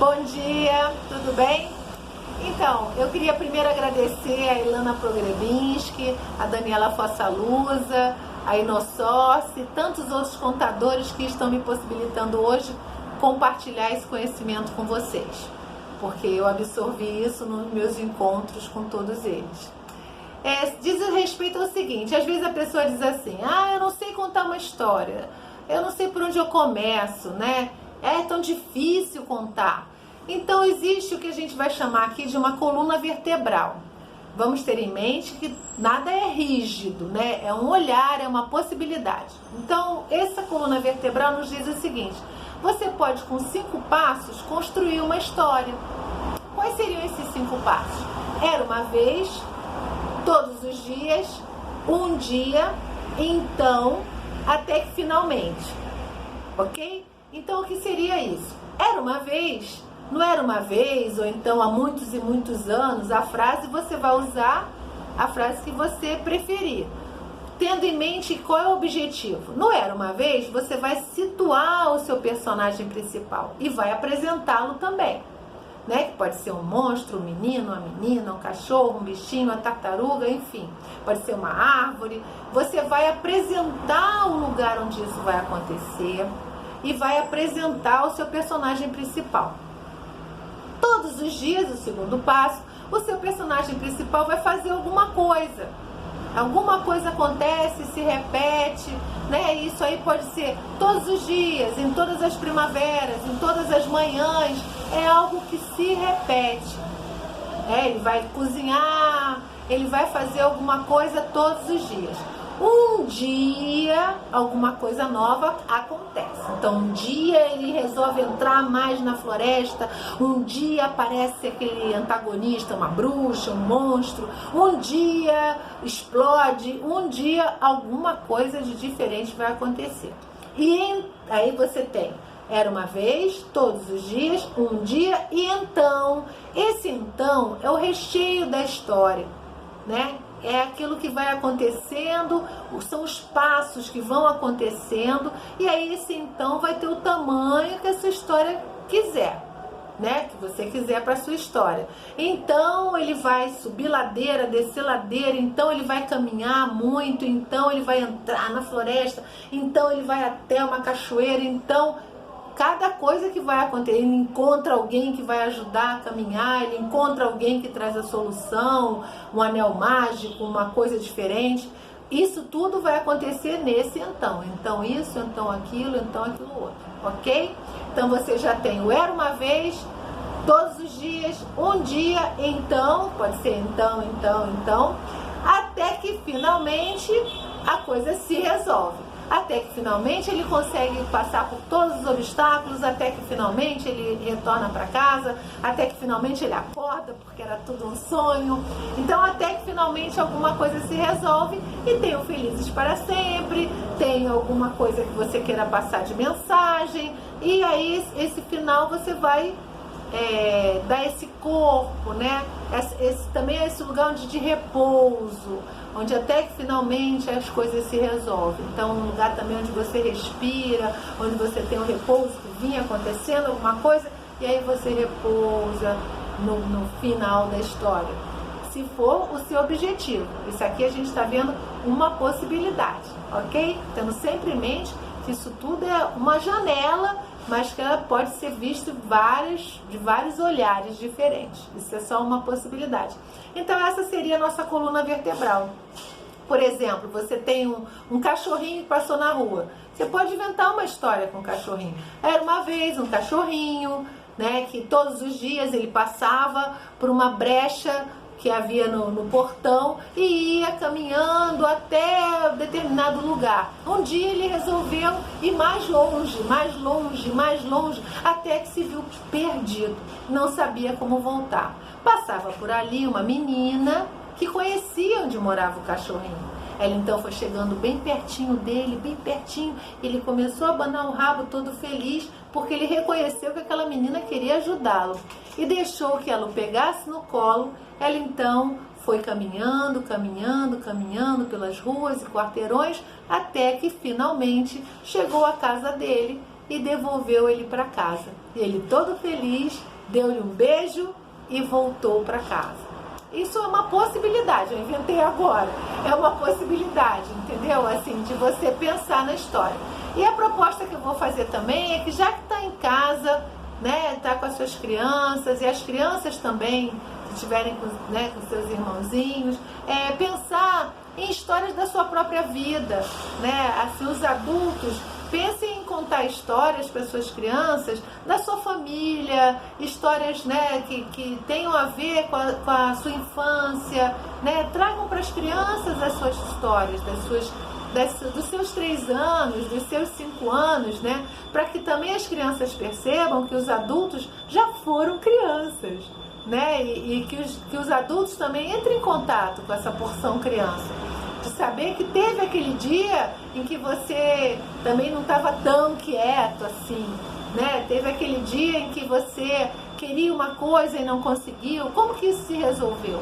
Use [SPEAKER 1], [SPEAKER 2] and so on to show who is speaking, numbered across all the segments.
[SPEAKER 1] Bom dia, tudo bem? Então, eu queria primeiro agradecer a Ilana Pogrebinski, a Daniela Fossalusa, a Inossoci e tantos outros contadores que estão me possibilitando hoje compartilhar esse conhecimento com vocês, porque eu absorvi isso nos meus encontros com todos eles. Diz respeito ao seguinte: às vezes a pessoa diz assim, eu não sei contar uma história, eu não sei por onde eu começo, né? É tão difícil contar. Então existe o que a gente vai chamar aqui de uma coluna vertebral. Vamos ter em mente que nada é rígido, né? É um olhar, é uma possibilidade. Então essa coluna vertebral nos diz o seguinte: você pode com 5 passos construir uma história. Quais seriam esses 5 passos? Era uma vez, todos os dias, um dia, então, até que finalmente. Ok? Então o que seria isso? Era uma vez, não era uma vez, ou então há muitos e muitos anos, a frase você vai usar a frase que você preferir, tendo em mente qual é o objetivo. Não era uma vez, você vai situar o seu personagem principal e vai apresentá-lo também, né? Que pode ser um monstro, um menino, uma menina, um cachorro, um bichinho, uma tartaruga, enfim, pode ser uma árvore. Você vai apresentar o lugar onde isso vai acontecer e vai apresentar o seu personagem principal. Todos os dias, o segundo passo, o seu personagem principal vai fazer alguma coisa. Alguma coisa acontece, se repete, né? Isso aí pode ser todos os dias, em todas as primaveras, em todas as manhãs. É algo que se repete. Ele vai cozinhar, ele vai fazer alguma coisa todos os dias. Um dia, alguma coisa nova acontece. Então, um dia ele resolve entrar mais na floresta, um dia aparece aquele antagonista, uma bruxa, um monstro, um dia explode, um dia alguma coisa de diferente vai acontecer. E aí você tem, era uma vez, todos os dias, um dia, e então, esse então é o recheio da história, né? É aquilo que vai acontecendo, são os passos que vão acontecendo, e aí esse então vai ter o tamanho que a sua história quiser, né? Que você quiser para a sua história. Então ele vai subir ladeira, descer ladeira, então ele vai caminhar muito, então ele vai entrar na floresta, então ele vai até uma cachoeira, então cada coisa que vai acontecer, ele encontra alguém que vai ajudar a caminhar, ele encontra alguém que traz a solução, um anel mágico, uma coisa diferente. Isso tudo vai acontecer nesse então. Então isso, então aquilo outro, ok? Então você já tem o era uma vez, todos os dias, um dia, então, pode ser então, até que finalmente a coisa se resolve. Até que finalmente ele consegue passar por todos os obstáculos, até que finalmente ele retorna para casa, até que finalmente ele acorda, porque era tudo um sonho. Então até que finalmente alguma coisa se resolve e tem o Felizes para Sempre, tem alguma coisa que você queira passar de mensagem, e aí esse final você vai dar esse corpo, né? Também é esse lugar de repouso, onde até que finalmente as coisas se resolvem. Então um lugar também onde você respira, onde você tem um repouso que vinha acontecendo alguma coisa, e aí você repousa no final da história, se for o seu objetivo. Isso aqui a gente está vendo uma possibilidade, ok? Tendo sempre em mente que isso tudo é uma janela, mas que ela pode ser vista de vários olhares diferentes. Isso é só uma possibilidade. Então essa seria a nossa coluna vertebral. Por exemplo, você tem um cachorrinho que passou na rua. Você pode inventar uma história com o cachorrinho. Era uma vez um cachorrinho, né, que todos os dias ele passava por uma brecha que havia no portão e ia caminhando até determinado lugar. Um dia ele resolveu ir mais longe, até que se viu perdido, não sabia como voltar. Passava por ali uma menina que conhecia onde morava o cachorrinho. Ela então foi chegando bem pertinho dele, bem pertinho. Ele começou a abanar o rabo todo feliz, porque ele reconheceu que aquela menina queria ajudá-lo. E deixou que ela o pegasse no colo. Ela então foi caminhando pelas ruas e quarteirões, até que finalmente chegou à casa dele e devolveu ele para casa. Ele todo feliz, deu-lhe um beijo e voltou para casa. Isso é uma possibilidade, eu inventei agora. É uma possibilidade, entendeu? Assim, de você pensar na história. E a proposta que eu vou fazer também é que já que está em casa, né, tá com as suas crianças, e as crianças também, se estiverem com seus irmãozinhos, pensar em histórias da sua própria vida, né? Assim, os adultos pensem em contar histórias para suas crianças da sua família, histórias, né, que tenham a ver com a sua infância, né? Tragam para as crianças as suas histórias, dos seus 3 anos, dos seus 5 anos, né? Para que também as crianças percebam que os adultos já foram crianças, né? E que os adultos também entrem em contato com essa porção criança. De saber que teve aquele dia em que você também não estava tão quieto assim, né? Teve aquele dia em que você queria uma coisa e não conseguiu. Como que isso se resolveu?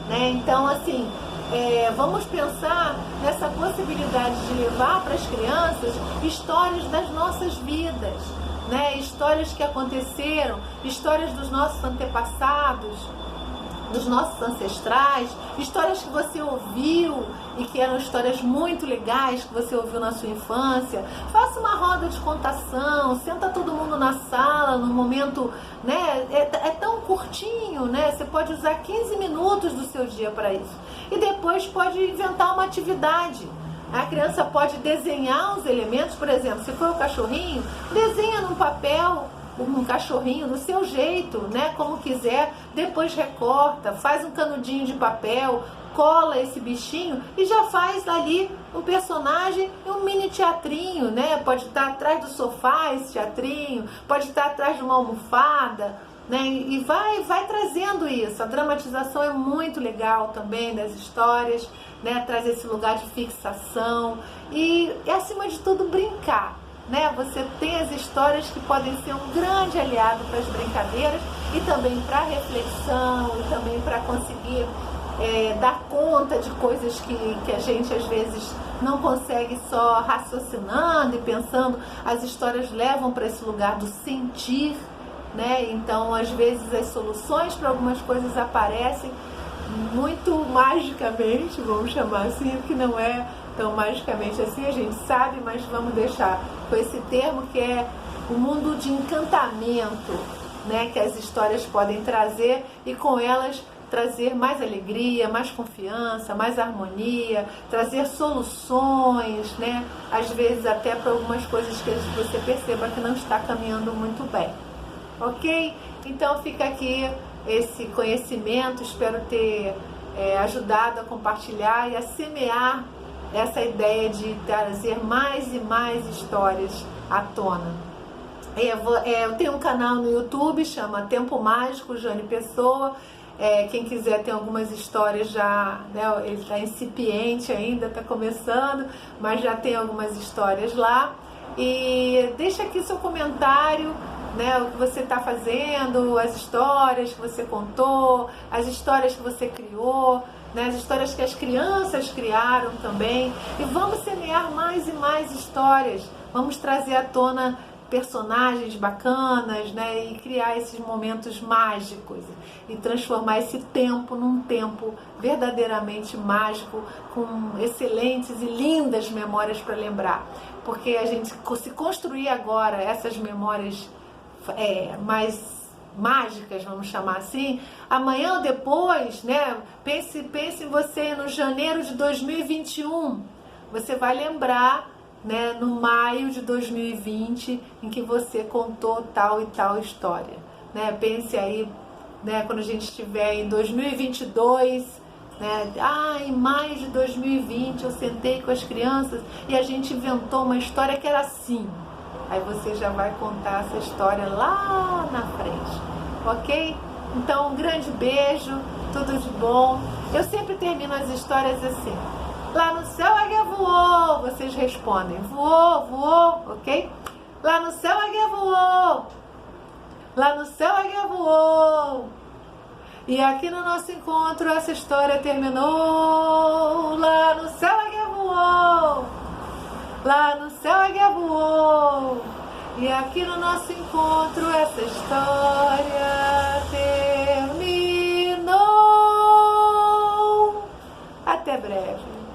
[SPEAKER 1] Né? Então, assim, vamos pensar nessa possibilidade de levar para as crianças histórias das nossas vidas, né? Histórias que aconteceram, histórias dos nossos antepassados, dos nossos ancestrais, histórias que você ouviu e que eram histórias muito legais que você ouviu na sua infância. Faça uma roda de contação, senta todo mundo na sala no momento, né? É tão curtinho, né? Você pode usar 15 minutos do seu dia para isso. E depois pode inventar uma atividade. A criança pode desenhar os elementos, por exemplo, se for o cachorrinho, desenha num papel um cachorrinho do seu jeito, né, como quiser, depois recorta, faz um canudinho de papel, cola esse bichinho e já faz ali um personagem e um mini teatrinho, né? Pode estar atrás do sofá esse teatrinho, pode estar atrás de uma almofada, né? E vai trazendo isso. A dramatização é muito legal também das histórias, né? Traz esse lugar de fixação e acima de tudo brincar. Né? Você tem as histórias que podem ser um grande aliado para as brincadeiras e também para a reflexão e também para conseguir dar conta de coisas que a gente às vezes não consegue só raciocinando e pensando. As histórias levam para esse lugar do sentir, né? Então às vezes as soluções para algumas coisas aparecem muito magicamente, vamos chamar assim, que não é tão magicamente assim, a gente sabe, mas vamos deixar com esse termo que é o mundo de encantamento, né, que as histórias podem trazer e com elas trazer mais alegria, mais confiança, mais harmonia, trazer soluções, né, às vezes até para algumas coisas que você perceba que não está caminhando muito bem, ok? Então fica aqui esse conhecimento, espero ter ajudado a compartilhar e a semear essa ideia de trazer mais e mais histórias à tona. Eu tenho um canal no YouTube, chama Tempo Mágico, Jane Pessoa. Quem quiser, tem algumas histórias já, né, ele está incipiente ainda, está começando, mas já tem algumas histórias lá. E deixa aqui seu comentário, né, o que você está fazendo, as histórias que você contou, as histórias que você criou, né, as histórias que as crianças criaram também. E vamos semear mais e mais histórias, vamos trazer à tona personagens bacanas, né, e criar esses momentos mágicos e transformar esse tempo num tempo verdadeiramente mágico, com excelentes e lindas memórias para lembrar, porque a gente se construir agora essas memórias mais mágicas, vamos chamar assim, amanhã ou depois, né, pense em você no janeiro de 2021, você vai lembrar, né, no maio de 2020, em que você contou tal e tal história, né? Pense aí, né, quando a gente estiver em 2022, né, em maio de 2020 eu sentei com as crianças e a gente inventou uma história que era assim. Aí você já vai contar essa história lá na frente, ok? Então, um grande beijo, tudo de bom. Eu sempre termino as histórias assim: lá no céu a águia voou, vocês respondem, voou, voou, ok? Lá no céu a águia voou, lá no céu a águia voou. E aqui no nosso encontro essa história terminou. Lá no céu a águia voou, lá no céu a águia voou. E aqui no nosso encontro essa história terminou. Até breve.